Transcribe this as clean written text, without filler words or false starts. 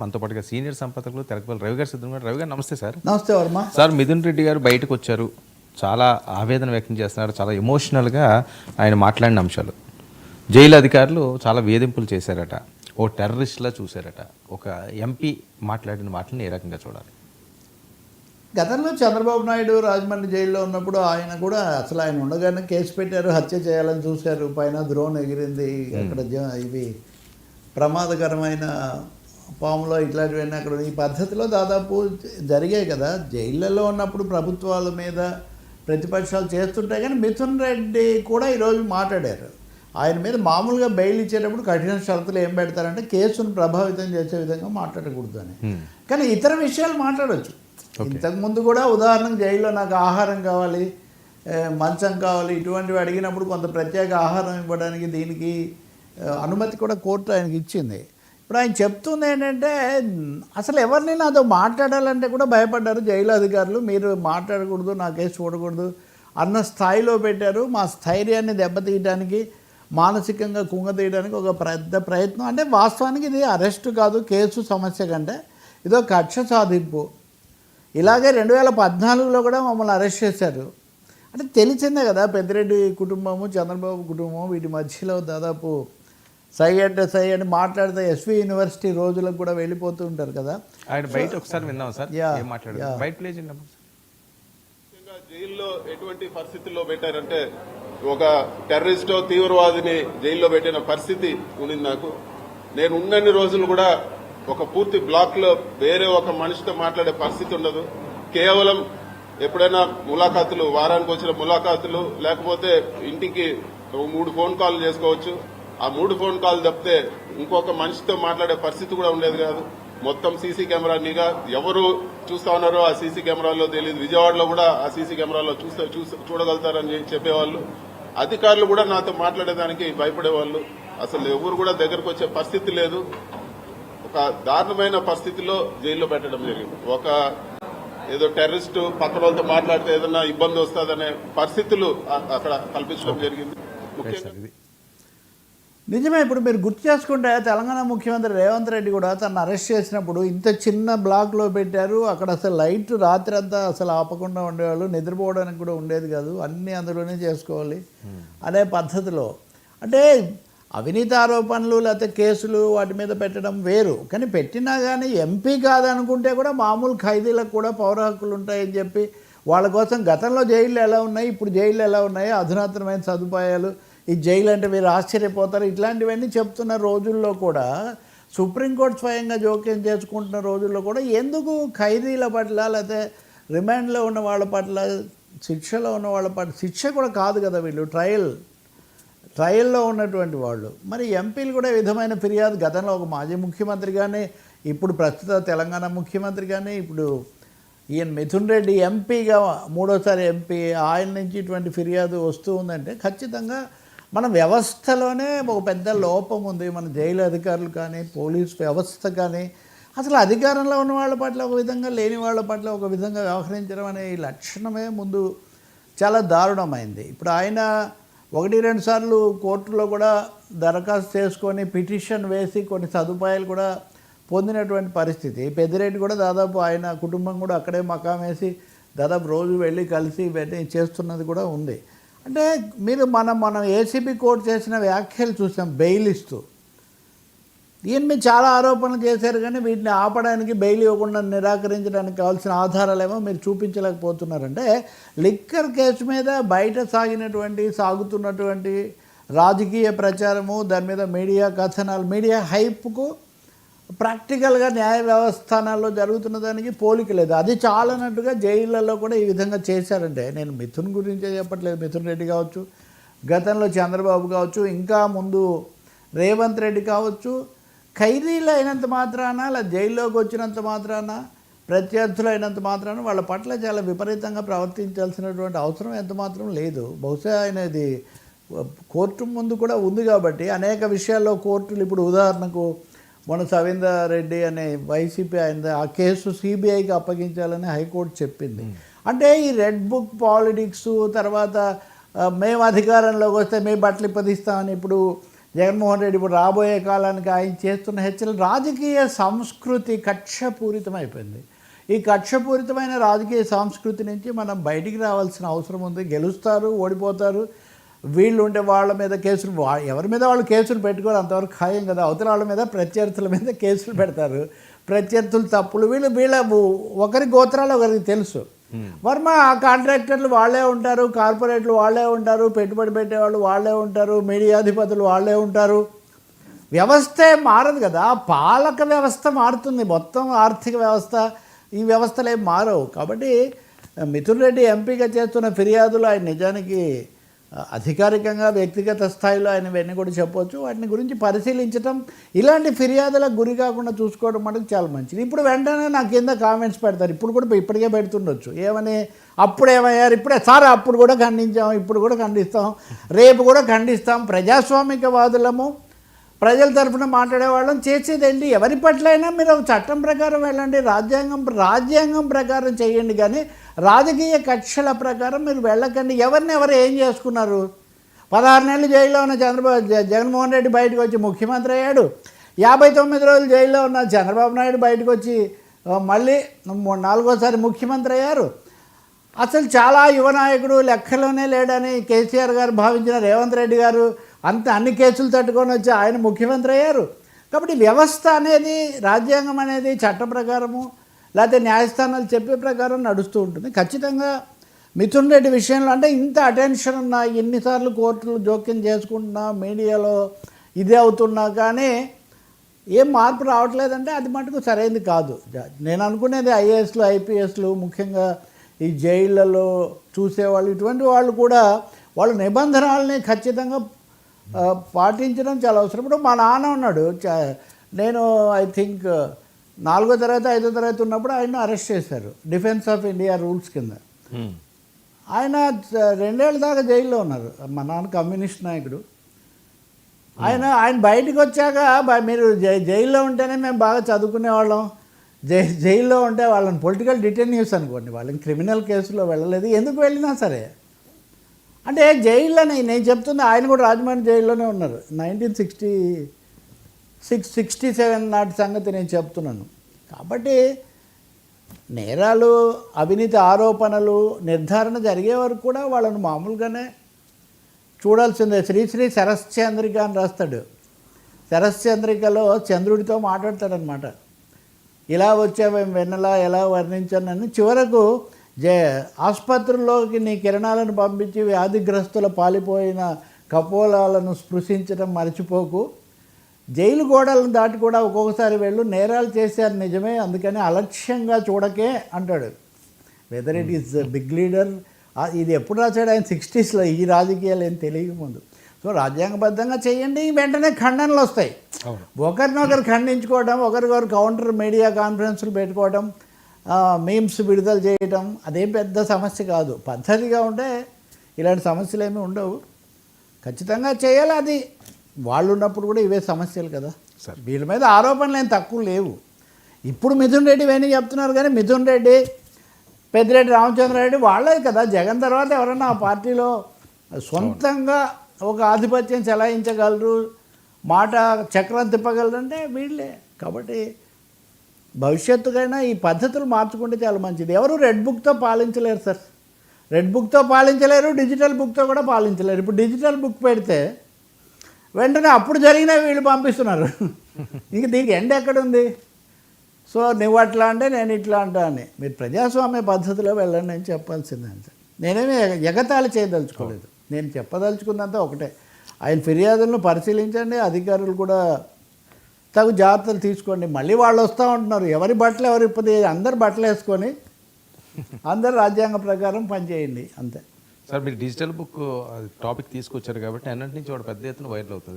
మనతో పాటుగా సీనియర్ సంపాదకులు తెలకపల్లి రవి గారు సిద్ధం గారు. రవి గారు నమస్తే సార్. నమస్తే వర్మ సార్, మిథున్ రెడ్డి గారు బయటకు వచ్చారు, చాలా ఆవేదన వ్యక్తం చేస్తున్నారు, చాలా ఎమోషనల్గా ఆయన మాట్లాడిన అంశాలు. జైలు అధికారులు చాలా వేధింపులు చేశారట, ఓ టెర్రరిస్ట్లా చూశారట. ఒక ఎంపీ మాట్లాడిన మాటలను ఏ రకంగా చూడాలి? గతంలో చంద్రబాబు నాయుడు రాజమండ్రి జైల్లో ఉన్నప్పుడు ఆయన కూడా అసలు ఆయన ఉండగానే కేసు పెట్టారు, హత్య చేయాలని చూశారు, పైన డ్రోన్ ఎగిరింది, అక్కడ ఇవి ప్రమాదకరమైన పాములో ఇట్లాంటివన్నీ అక్కడ ఈ పద్ధతిలో దాదాపు జరిగాయి కదా. జైళ్ళలో ఉన్నప్పుడు ప్రభుత్వాల మీద ప్రతిపక్షాలు చేస్తుంటాయి. కానీ మిథున్ రెడ్డి కూడా ఈరోజు మాట్లాడారు. ఆయన మీద మామూలుగా బెయిల్ ఇచ్చేటప్పుడు కఠిన షరతులు ఏం పెడతారంటే కేసును ప్రభావితం చేసే విధంగా మాట్లాడకూడదు అని. కానీ ఇతర విషయాలు మాట్లాడవచ్చు. ఇంతకుముందు కూడా ఉదాహరణకు జైల్లో నాకు ఆహారం కావాలి, మంచం కావాలి, ఇటువంటివి అడిగినప్పుడు కొంత ప్రత్యేక ఆహారం ఇవ్వడానికి దీనికి అనుమతి కూడా కోర్టు ఆయనకి ఇచ్చింది. ఇప్పుడు ఆయన చెప్తుంది ఏంటంటే అసలు ఎవరిని నాతో మాట్లాడాలంటే కూడా భయపడ్డారు జైలు అధికారులు. మీరు మాట్లాడకూడదు, నా కేసు చూడకూడదు అన్న స్థాయిలో పెట్టారు. మా స్థైర్యాన్ని దెబ్బతీయడానికి, మానసికంగా కుంగతీయడానికి ఒక పెద్ద ప్రయత్నం. అంటే వాస్తవానికి ఇది అరెస్టు కాదు, కేసు సమస్య కంటే ఇదో కక్ష సాధింపు. ఇలాగే 2014లో కూడా మమ్మల్ని అరెస్ట్ చేశారు. అంటే తెలిసిందే కదా, పెద్దిరెడ్డి కుటుంబము, చంద్రబాబు కుటుంబం, వీటి మధ్యలో దాదాపు సై అని మాట్లాడితే ఎస్వి యూనివర్సిటీ రోజులకు కూడా వెళ్ళిపోతూ ఉంటారు కదా. ఆయన బయట ఒకసారి విన్నాం సార్, ఏం మాట్లాడారు బయట ప్లే చేయండి. జైల్లో ఎటువంటి పరిస్థితుల్లో పెట్టారంటే ఒక టెర్రరిస్టో తీవ్రవాదిని జైల్లో పెట్టిన పరిస్థితి ఉండింది నాకు. నేను ఉన్నన్ని రోజులు కూడా ఒక పూర్తి బ్లాక్ లో వేరే ఒక మనిషితో మాట్లాడే పరిస్థితి ఉండదు. కేవలం ఎప్పుడైనా ములాఖాతులు, వారానికి వచ్చిన ములాఖాతులు, లేకపోతే ఇంటికి 3 ఫోన్ కాల్ చేసుకోవచ్చు. ఆ 3 ఫోన్ కాల్ తప్పితే ఇంకొక మనిషితో మాట్లాడే పరిస్థితి కూడా ఉండేది కాదు. మొత్తం సీసీ కెమెరా నిఘా, ఎవరు చూస్తా ఉన్నారో ఆ సీసీ కెమెరాలో తెలియదు. విజయవాడలో కూడా ఆ సీసీ కెమెరాలో చూడగలుగుతారని చెప్పేవాళ్ళు. అధికారులు కూడా నాతో మాట్లాడేదానికి భయపడేవాళ్ళు. అసలు ఎవరు కూడా దగ్గరకు వచ్చే పరిస్థితి లేదు. ఒక దారుణమైన పరిస్థితిలో జైల్లో పెట్టడం జరిగింది. ఒక ఏదో టెర్రరిస్ట్ పక్కన వాళ్ళతో మాట్లాడితే ఏదైనా ఇబ్బంది వస్తుందనే పరిస్థితులు అక్కడ కల్పించడం జరిగింది. నిజమే. ఇప్పుడు మీరు గుర్తు చేసుకుంటే తెలంగాణ ముఖ్యమంత్రి రేవంత్ రెడ్డి కూడా తను అరెస్ట్ చేసినప్పుడు ఇంత చిన్న బ్లాక్లో పెట్టారు. అక్కడ అసలు లైట్ రాత్రి అంతా అసలు ఆపకుండా ఉండేవాళ్ళు, నిద్రపోవడానికి కూడా ఉండేది కాదు, అన్నీ అందులోనే చేసుకోవాలి అనే పద్ధతిలో. అంటే అవినీతి ఆరోపణలు లేకపోతే కేసులు వాటి మీద పెట్టడం వేరు. కానీ పెట్టినా కానీ ఎంపీ కాదనుకుంటే కూడా మామూలు ఖైదీలకు కూడా పౌర హక్కులు ఉంటాయని చెప్పి వాళ్ళ కోసం గతంలో జైళ్ళు ఎలా ఉన్నాయి, ఇప్పుడు జైళ్ళు ఎలా ఉన్నాయి, అధునాతనమైన సదుపాయాలు, ఈ జైలు అంటే మీరు ఆశ్చర్యపోతారు, ఇట్లాంటివన్నీ చెప్తున్న రోజుల్లో కూడా, సుప్రీంకోర్టు స్వయంగా జోక్యం చేసుకుంటున్న రోజుల్లో కూడా ఎందుకు ఖైదీల పట్ల లేకపోతే రిమాండ్లో ఉన్న వాళ్ళ పట్ల, శిక్షలో ఉన్న వాళ్ళ పట్ల, శిక్ష కూడా కాదు కదా వీళ్ళు, ట్రయల్లో ఉన్నటువంటి వాళ్ళు, మరి ఎంపీలు కూడా ఈ విధమైన ఫిర్యాదు గతంలో ఒక మాజీ ముఖ్యమంత్రి కానీ, ఇప్పుడు ప్రస్తుత తెలంగాణ ముఖ్యమంత్రి కానీ, ఇప్పుడు ఈయన మిథున్ రెడ్డి ఎంపీగా 3వ ఎంపీ, ఆయన నుంచి ఇటువంటి ఫిర్యాదు వస్తూ ఉందంటే ఖచ్చితంగా మన వ్యవస్థలోనే ఒక పెద్ద లోపం ఉంది. మన జైలు అధికారులు కానీ, పోలీస్ వ్యవస్థ కానీ, అసలు అధికారంలో ఉన్న వాళ్ళ పట్ల ఒక విధంగా, లేని వాళ్ళ పట్ల ఒక విధంగా వ్యవహరించడం అనే ఈ లక్షణమే ముందు చాలా దారుణమైంది. ఇప్పుడు ఆయన 1-2 సార్లు కోర్టులో కూడా దరఖాస్తు చేసుకొని పిటిషన్ వేసి కొన్ని సదుపాయాలు కూడా పొందినటువంటి పరిస్థితి. పెద్దిరెడ్డి కూడా దాదాపు ఆయన కుటుంబం కూడా అక్కడే మకాం వేసి దాదాపు రోజు వెళ్ళి కలిసి చేస్తున్నది కూడా ఉంది. అంటే మీరు మనం ఏసీబీ కోర్టు చేసిన వ్యాఖ్యలు చూసాం, బెయిల్ ఇస్తూ. ఈయన మీద చాలా ఆరోపణలు చేశారు, కానీ వీటిని ఆపడానికి, బెయిల్ ఇవ్వకుండా నిరాకరించడానికి కావాల్సిన ఆధారాలేమో మీరు చూపించలేకపోతున్నారంటే లిక్కర్ కేసు మీద బయట సాగుతున్నటువంటి రాజకీయ ప్రచారము, దాని మీద మీడియా కథనాలు, మీడియా హైప్కు ప్రాక్టికల్గా న్యాయ వ్యవస్థానాల్లో జరుగుతున్న దానికి పోలిక లేదు. అది చాలన్నట్టుగా జైళ్ళల్లో కూడా ఈ విధంగా చేశారంటే, నేను మిథున్ గురించే చెప్పట్లేదు, మిథున్ రెడ్డి కావచ్చు, గతంలో చంద్రబాబు కావచ్చు, ఇంకా ముందు రేవంత్ రెడ్డి కావచ్చు, ఖైదీలు అయినంత మాత్రాన, లేదా జైల్లోకి వచ్చినంత మాత్రాన, ప్రత్యర్థులు అయినంత మాత్రాన వాళ్ళ పట్ల చాలా విపరీతంగా ప్రవర్తించాల్సినటువంటి అవసరం ఎంత మాత్రం లేదు. బహుశా ఆయన ఇది కోర్టు ముందు కూడా ఉంది కాబట్టి అనేక విషయాల్లో కోర్టులు, ఇప్పుడు ఉదాహరణకు మొన్న సవీందర్ రెడ్డి అనే వైసీపీ ఆయన ఆ కేసు సిబిఐకి అప్పగించాలని హైకోర్టు చెప్పింది. అంటే ఈ రెడ్ బుక్ పాలిటిక్స్, తర్వాత మేము అధికారంలోకి వస్తే మేము బట్టలు ఇప్పదిస్తామని ఇప్పుడు జగన్మోహన్ రెడ్డి ఇప్పుడు రాబోయే కాలానికి ఆయన చేస్తున్న హెచ్చరికలు రాజకీయ సంస్కృతి కక్షపూరితమైపోయింది. ఈ కక్షపూరితమైన రాజకీయ సంస్కృతి నుంచి మనం బయటికి రావాల్సిన అవసరం ఉంది. గెలుస్తారు, ఓడిపోతారు, వీళ్ళు ఉంటే వాళ్ళ మీద కేసులు, ఎవరి మీద వాళ్ళు కేసులు పెట్టుకోరు, అంతవరకు ఖాయం కదా. అవతల వాళ్ళ మీద ప్రత్యర్థుల మీద కేసులు పెడతారు. ప్రత్యర్థులు తప్పులు, వీళ్ళ ఒకరి గోత్రాలు ఒకరికి తెలుసు. వర్మ ఆ కాంట్రాక్టర్లు వాళ్ళే ఉంటారు, కార్పొరేట్లు వాళ్ళే ఉంటారు, పెట్టుబడి పెట్టేవాళ్ళు వాళ్ళే ఉంటారు, మీడియాధిపతులు వాళ్ళే ఉంటారు. వ్యవస్థే మారదు కదా, పాలక వ్యవస్థ మారుతుంది, మొత్తం ఆర్థిక వ్యవస్థ, ఈ వ్యవస్థలు ఏం మారవు. కాబట్టి మిథున్ రెడ్డి ఎంపీగా చేస్తున్న ఫిర్యాదులు ఆయన నిజానికి అధికారికంగా వ్యక్తిగత స్థాయిలో ఆయన ఇవన్నీ కూడా చెప్పవచ్చు. వాటిని గురించి పరిశీలించడం, ఇలాంటి ఫిర్యాదులకు గురి కాకుండా చూసుకోవడం మనకు చాలా మంచిది. ఇప్పుడు వెంటనే నా కింద కామెంట్స్ పెడతారు, ఇప్పుడు కూడా ఇప్పటికే పెడుతుండొచ్చు, ఏమని అప్పుడు ఏమయ్యారు, ఇప్పుడే సార్ అప్పుడు కూడా ఖండించాం, ఇప్పుడు కూడా ఖండిస్తాం, రేపు కూడా ఖండిస్తాం. ప్రజాస్వామికవాదులము, ప్రజల తరఫున మాట్లాడేవాళ్ళం, చేసేదేంటి? ఎవరి పట్లైనా మీరు చట్టం ప్రకారం వెళ్ళండి, రాజ్యాంగం ప్రకారం చేయండి, కానీ రాజకీయ కక్షల ప్రకారం మీరు వెళ్ళకండి. ఎవరు ఏం చేసుకున్నారు? 16 నెలలు జైల్లో ఉన్న జగన్మోహన్ రెడ్డి బయటకు వచ్చి ముఖ్యమంత్రి అయ్యాడు. 59 రోజులు జైల్లో ఉన్న చంద్రబాబు నాయుడు బయటకు వచ్చి మళ్ళీ 4వ ముఖ్యమంత్రి అయ్యారు. అసలు చాలా యువ నాయకుడు, లెక్కలోనే లేడని కేసీఆర్ గారు భావించిన రేవంత్ రెడ్డి గారు అన్ని కేసులు తట్టుకొని వచ్చి ఆయన ముఖ్యమంత్రి అయ్యారు. కాబట్టి వ్యవస్థ అనేది, రాజ్యాంగం అనేది చట్ట ప్రకారము లేకపోతే న్యాయస్థానాలు చెప్పే ప్రకారం నడుస్తూ ఉంటుంది. ఖచ్చితంగా మిథున్ రెడ్డి విషయంలో అంటే ఇంత అటెన్షన్ ఉన్నా, ఎన్నిసార్లు కోర్టులు జోక్యం చేసుకుంటున్నా, మీడియాలో ఇదే అవుతున్నా కానీ ఏం మార్పు రావట్లేదంటే అది మటుకు సరైనది కాదు. నేను అనుకునేది ఐఏఎస్లు, ఐపీఎస్లు, ముఖ్యంగా ఈ జైళ్ళలో చూసేవాళ్ళు, ఇటువంటి వాళ్ళు కూడా వాళ్ళ నిబంధనల్ని ఖచ్చితంగా పాటించడం చాలా అవసరం. ఇప్పుడు మా నాన్న ఉన్నాడు, నేను ఐ థింక్ 4వ తరగతి 5వ తరగతి ఉన్నప్పుడు ఆయన అరెస్ట్ చేశారు డిఫెన్స్ ఆఫ్ ఇండియా రూల్స్ కింద. ఆయన 2 ఏళ్ళ దాకా జైల్లో ఉన్నారు. మా నాన్న కమ్యూనిస్ట్ నాయకుడు. ఆయన బయటకు వచ్చాక మీరు జైల్లో ఉంటేనే మేము బాగా చదువుకునేవాళ్ళం, జైల్లో ఉంటే వాళ్ళని పొలిటికల్ డిటెన్యూస్ అనుకోండి, వాళ్ళని క్రిమినల్ కేసులో వెళ్ళలేదు, ఎందుకు వెళ్ళినా సరే. అంటే జైల్లోనే నేను చెప్తుంది, ఆయన కూడా రాజమండ్రి జైల్లోనే ఉన్నారు. 1967 నాటి సంగతి నేను చెప్తున్నాను. కాబట్టి నేరాలు, అవినీతి ఆరోపణలు నిర్ధారణ జరిగే వరకు కూడా వాళ్ళను మామూలుగానే చూడాల్సిందే. శ్రీశ్రీ శరశ్చంద్రిక అని రాస్తాడు. శరశ్చంద్రికలో చంద్రుడితో మాట్లాడతాడనమాట. ఇలా వచ్చావేం వెన్నలా, ఎలా వర్ణించానని. చివరకు ఆసుపత్రుల్లోకి నీ కిరణాలను పంపించి వ్యాధిగ్రస్తుల పాలిపోయిన కపోలాలను స్పృశించడం మర్చిపోకు, జైలు గోడలను దాటి కూడా ఒక్కొక్కసారి వెళ్ళు, నేరాలు చేశారు నిజమే, అందుకని అలక్ష్యంగా చూడకే అంటాడు. Whether it is big leader, ఇది ఎప్పుడు రాశాడు ఆయన 60sలో, ఈ రాజకీయాలు ఏం తెలియక ముందు. సో రాజ్యాంగబద్ధంగా చేయండి, వెంటనే ఖండనలు వస్తాయి. ఒకరినొకరు ఖండించుకోవడం, ఒకరికొకరు కౌంటర్ మీడియా కాన్ఫరెన్స్లు పెట్టుకోవడం, మీమ్స్ విడుదల చేయడం, అదేం పెద్ద సమస్య కాదు. పద్ధతిగా ఉంటే ఇలాంటి సమస్యలు ఏమీ ఉండవు. ఖచ్చితంగా చేయాలి. అది వాళ్ళు ఉన్నప్పుడు కూడా ఇవే సమస్యలు కదా. వీళ్ళ మీద ఆరోపణలు ఏం తక్కువ లేవు. ఇప్పుడు మిథున్ రెడ్డి ఇవన్నీ చెప్తున్నారు, కానీ మిథున్ రెడ్డి, పెద్దిరెడ్డి రామచంద్రారెడ్డి వాళ్ళే కదా. జగన్ తర్వాత ఎవరన్నా ఆ పార్టీలో సొంతంగా ఒక ఆధిపత్యం చెలాయించగలరు, మాట చక్రం తిప్పగలరంటే వీళ్ళే. కాబట్టి భవిష్యత్తుకైనా ఈ పద్ధతులు మార్చుకుంటే చాలా మంచిది. ఎవరు రెడ్ బుక్తో పాలించలేరు సార్, రెడ్ బుక్తో పాలించలేరు, డిజిటల్ బుక్తో కూడా పాలించలేరు. ఇప్పుడు డిజిటల్ బుక్ పెడితే వెంటనే అప్పుడు జరిగినవి వీళ్ళు పంపిస్తున్నారు. ఇంక దీనికి ఎండ్ ఎక్కడుంది? సో నువ్వు అట్లా అంటే నేను ఇట్లా అంటా అని. మీరు ప్రజాస్వామ్య పద్ధతిలో వెళ్ళండి అని చెప్పాల్సిందే అంతే. నేనేమి ఎగతాళి చేయదలుచుకోలేదు. నేను చెప్పదలుచుకున్నంత ఒకటే, ఆయన ఫిర్యాదులను పరిశీలించండి, అధికారులు కూడా తగు జాగ్రత్తలు తీసుకోండి. మళ్ళీ వాళ్ళు వస్తూ ఉంటున్నారు, ఎవరి బట్టలు ఎవరు ఇప్పటి, అందరు బట్టలు వేసుకొని అందరు రాజ్యాంగ ప్రకారం పనిచేయండి అంతే. సార్ మీరు డిజిటల్ బుక్ టాపిక్ తీసుకొచ్చారు కాబట్టి అన్నింటి నుంచి వాడు పెద్ద ఎత్తున వైరల్ అవుతుంది.